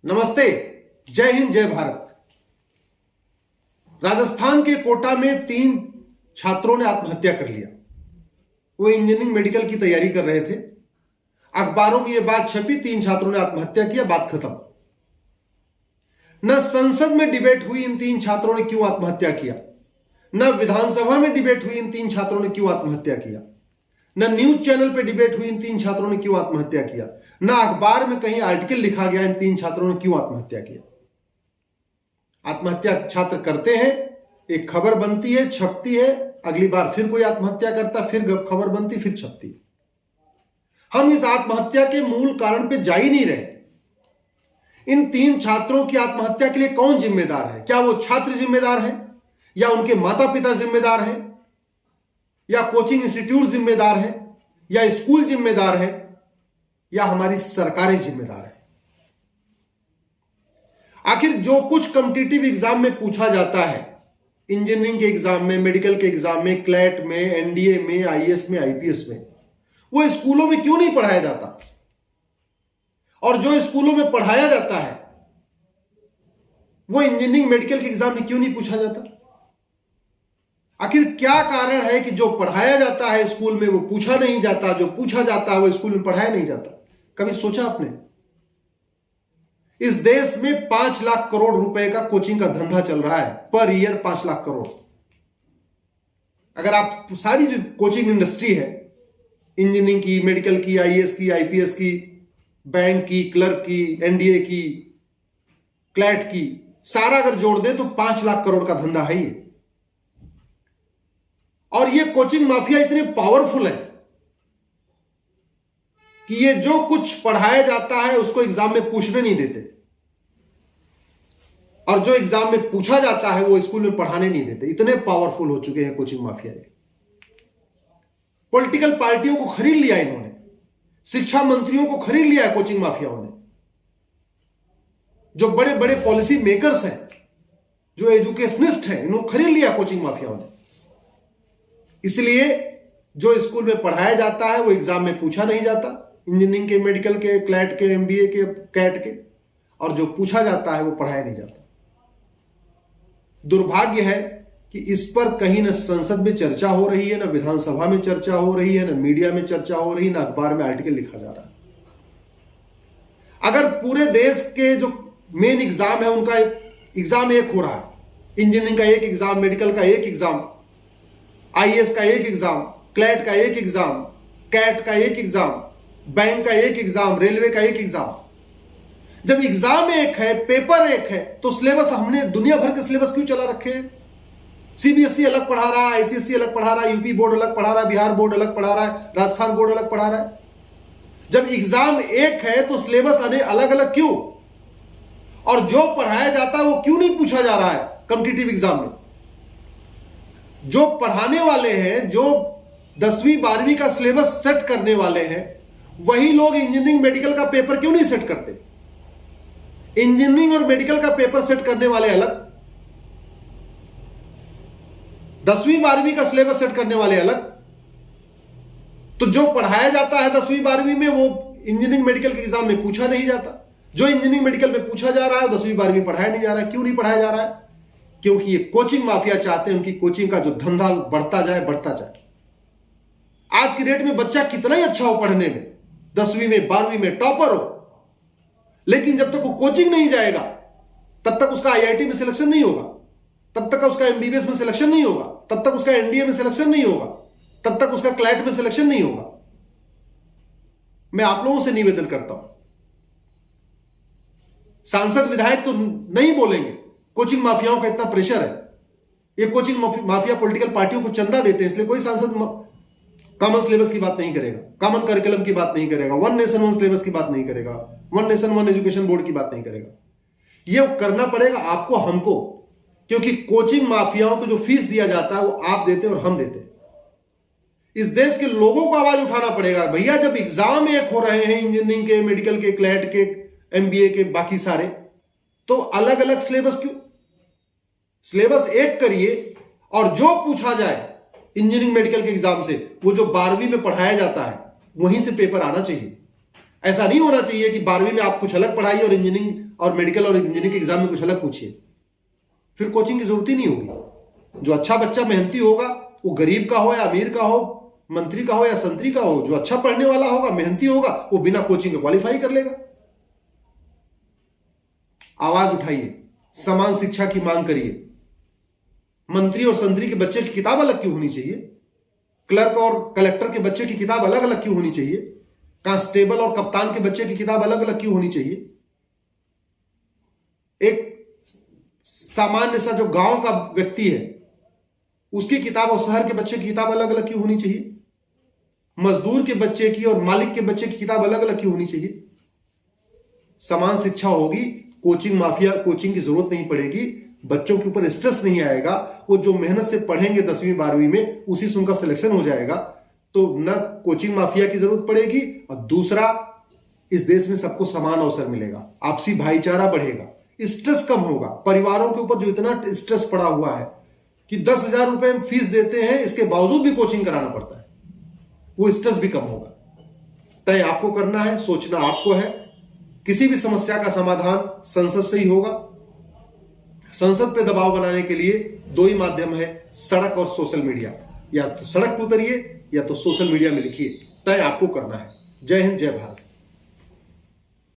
नमस्ते, जय हिंद, जय भारत। राजस्थान के कोटा में 3 छात्रों ने आत्महत्या कर लिया। वो इंजीनियरिंग मेडिकल की तैयारी कर रहे थे। अखबारों में यह बात छपी, 3 छात्रों ने आत्महत्या किया, बात खत्म। न संसद में डिबेट हुई इन 3 छात्रों ने क्यों आत्महत्या किया, न विधानसभा में डिबेट हुई इन 3 छात्रों ने क्यों आत्महत्या किया, न न्यूज चैनल पे डिबेट हुई इन 3 छात्रों ने क्यों आत्महत्या किया, न अखबार में कहीं आर्टिकल लिखा गया इन 3 छात्रों ने क्यों आत्महत्या किया। आत्महत्या छात्र करते हैं, एक खबर बनती है, छपती है, अगली बार फिर कोई आत्महत्या करता, फिर खबर बनती, फिर छपती है। हम इस आत्महत्या के मूल कारण पे जा ही नहीं रहे। इन 3 छात्रों की आत्महत्या के लिए कौन जिम्मेदार है? क्या वो छात्र जिम्मेदार है, या उनके माता पिता जिम्मेदार है, या कोचिंग इंस्टीट्यूट जिम्मेदार है, या स्कूल जिम्मेदार है, या हमारी सरकारें जिम्मेदार है? आखिर जो कुछ कॉम्पिटिटिव एग्जाम में पूछा जाता है, इंजीनियरिंग के एग्जाम में, मेडिकल के एग्जाम में, क्लैट में, एनडीए में, आईएएस में, आईपीएस में, वो स्कूलों में क्यों नहीं पढ़ाया जाता? और जो स्कूलों में पढ़ाया जाता है वो इंजीनियरिंग मेडिकल के एग्जाम में क्यों नहीं पूछा जाता? आखिर क्या कारण है कि जो पढ़ाया जाता है स्कूल में वो पूछा नहीं जाता, जो पूछा जाता है वो स्कूल में पढ़ाया नहीं जाता? कभी सोचा आपने? इस देश में 5 लाख करोड़ रुपए का कोचिंग का धंधा चल रहा है, पर ईयर 5 लाख करोड़। अगर आप सारी जो कोचिंग इंडस्ट्री है, इंजीनियरिंग की, मेडिकल की, आईएएस की, आईपीएस की, बैंक की, क्लर्क की, एनडीए की, क्लैट की, सारा अगर जोड़ दें तो 5 लाख करोड़ का धंधा है ये। और ये कोचिंग माफिया इतने पावरफुल है कि ये जो कुछ पढ़ाया जाता है उसको एग्जाम में पूछने नहीं देते, और जो एग्जाम में पूछा जाता है वो स्कूल में पढ़ाने नहीं देते। इतने पावरफुल हो चुके हैं कोचिंग माफिया। पॉलिटिकल पार्टियों को खरीद लिया इन्होंने, शिक्षा मंत्रियों को खरीद लिया है कोचिंग माफियाओं ने। जो बड़े बड़े पॉलिसी मेकर्स हैं, जो एजुकेशनिस्ट हैं, इन्होंने खरीद लिया कोचिंग माफियाओं ने। इसलिए जो स्कूल में पढ़ाया जाता है वो एग्जाम में पूछा नहीं जाता, इंजीनियरिंग के, मेडिकल के, क्लैट के, एमबीए के, कैट के, और जो पूछा जाता है वो पढ़ाया नहीं जाता। दुर्भाग्य है कि इस पर कहीं न संसद में चर्चा हो रही है, न विधानसभा में चर्चा हो रही है, न मीडिया में चर्चा हो रही है, न अखबार में आर्टिकल लिखा जा रहा है। अगर पूरे देश के जो मेन एग्जाम है उनका एग्जाम एक हो रहा है, इंजीनियरिंग का एक एग्जाम, मेडिकल का एक एग्जाम, आईएएस का एक एग्जाम, क्लैट का एक एग्जाम, कैट का एक एग्जाम, बैंक का एक एग्जाम, रेलवे का एक एग्जाम। जब एग्जाम एक है, पेपर एक है, तो सिलेबस हमने दुनिया भर के सिलेबस क्यों चला रखे हैं? सीबीएसई अलग पढ़ा रहा है, आईसीएसई अलग पढ़ा रहा है, यूपी बोर्ड अलग पढ़ा रहा है, बिहार बोर्ड अलग पढ़ा रहा है, राजस्थान बोर्ड अलग पढ़ा रहा है। जब एग्जाम एक है तो सिलेबस अलग अलग क्यों? और जो पढ़ाया जाता है वो क्यों नहीं पूछा जा रहा है कॉम्पिटिटिव एग्जाम में? जो पढ़ाने वाले हैं, जो 10वीं 12वीं का सिलेबस सेट करने वाले हैं, वही लोग इंजीनियरिंग मेडिकल का पेपर क्यों नहीं सेट करते? इंजीनियरिंग और मेडिकल का पेपर सेट करने वाले अलग, 10वीं 12वीं का सिलेबस सेट करने वाले अलग। तो जो पढ़ाया जाता है 10वीं 12वीं में वो इंजीनियरिंग मेडिकल के एग्जाम में पूछा नहीं जाता। जो इंजीनियरिंग मेडिकल में पूछा जा रहा है 10वीं 12वीं पढ़ाया नहीं जा रहा है। क्यों नहीं पढ़ाया जा रहा है? क्योंकि ये कोचिंग माफिया चाहते हैं उनकी कोचिंग का जो धंधा बढ़ता जाए, बढ़ता जाए। आज की डेट में बच्चा कितना ही अच्छा हो पढ़ने में, 10वीं में, 12वीं में टॉपर हो, लेकिन जब तक वो कोचिंग नहीं जाएगा तब तक उसका आईआईटी में सिलेक्शन नहीं होगा, तब तक उसका एमबीबीएस में सिलेक्शन नहीं होगा, तब तक उसका एनडीए में सिलेक्शन नहीं होगा, तब तक उसका क्लैट में सिलेक्शन नहीं होगा। मैं आप लोगों से निवेदन करता हूं, सांसद विधायक तो नहीं बोलेंगे, कोचिंग माफियाओं का इतना प्रेशर है। ये कोचिंग माफिया पॉलिटिकल पार्टियों को चंदा देते हैं, इसलिए कोई सांसद कॉमन सिलेबस की बात नहीं करेगा, कॉमन करिकुलम की बात नहीं करेगा, वन नेशन वन सिलेबस की बात नहीं करेगा, one nation one education board की बात नहीं करेगा। ये करना पड़ेगा आपको, हमको, क्योंकि कोचिंग माफियाओं को जो फीस दिया जाता है वो आप देते और हम देते। इस देश के लोगों को आवाज उठाना पड़ेगा, भैया जब एग्जाम एक हो रहे हैं, इंजीनियरिंग के, मेडिकल के, क्लैट के, एमबीए के, बाकी सारे, तो अलग अलग सिलेबस क्यों? सिलेबस एक करिए, और जो पूछा जाए इंजीनियरिंग मेडिकल के एग्जाम से, वो जो 12वीं में पढ़ाया जाता है वहीं से पेपर आना चाहिए। ऐसा नहीं होना चाहिए कि 12वीं में आप कुछ अलग पढ़ाइए और इंजीनियरिंग और मेडिकल और इंजीनियरिंग के एग्जाम में कुछ अलग पूछिए, फिर कोचिंग की जरूरत ही नहीं होगी। जो अच्छा बच्चा मेहनती होगा, वो गरीब का हो या अमीर का हो, मंत्री का हो या संतरी का हो, जो अच्छा पढ़ने वाला होगा, मेहनती होगा, वो बिना कोचिंग के क्वालिफाई कर लेगा। आवाज उठाइए, समान शिक्षा की मांग करिए। मंत्री और संतरी के बच्चे की किताब अलग क्यों होनी चाहिए? क्लर्क और कलेक्टर के बच्चे की किताब अलग अलग क्यों होनी चाहिए? कांस्टेबल और कप्तान के बच्चे की किताब अलग अलग क्यों होनी चाहिए? एक सामान्य सा जो गांव का व्यक्ति है, उसकी किताब और शहर के बच्चे की किताब अलग अलग क्यों होनी चाहिए? मजदूर के बच्चे की और मालिक के बच्चे की किताब अलग अलग क्यों होनी चाहिए? समान शिक्षा होगी, कोचिंग की जरूरत नहीं पड़ेगी, बच्चों के ऊपर स्ट्रेस नहीं आएगा। वो जो मेहनत से पढ़ेंगे 10वीं 12वीं में, उसी से उनका सिलेक्शन हो जाएगा। तो न कोचिंग माफिया की जरूरत पड़ेगी, और दूसरा, इस देश में सबको समान अवसर मिलेगा, आपसी भाईचारा बढ़ेगा, स्ट्रेस कम होगा। परिवारों के ऊपर जो इतना स्ट्रेस पड़ा हुआ है कि 10,000 रुपए फीस देते हैं, इसके बावजूद भी कोचिंग कराना पड़ता है, वो स्ट्रेस भी कम होगा। तय आपको करना है, सोचना आपको है। किसी भी समस्या का समाधान संसद से ही होगा। संसद पे दबाव बनाने के लिए दो ही माध्यम है, सड़क और सोशल मीडिया। या तो सड़क पर उतरिए या तो सोशल मीडिया में लिखिए। तय आपको करना है। जय हिंद, जय भारत।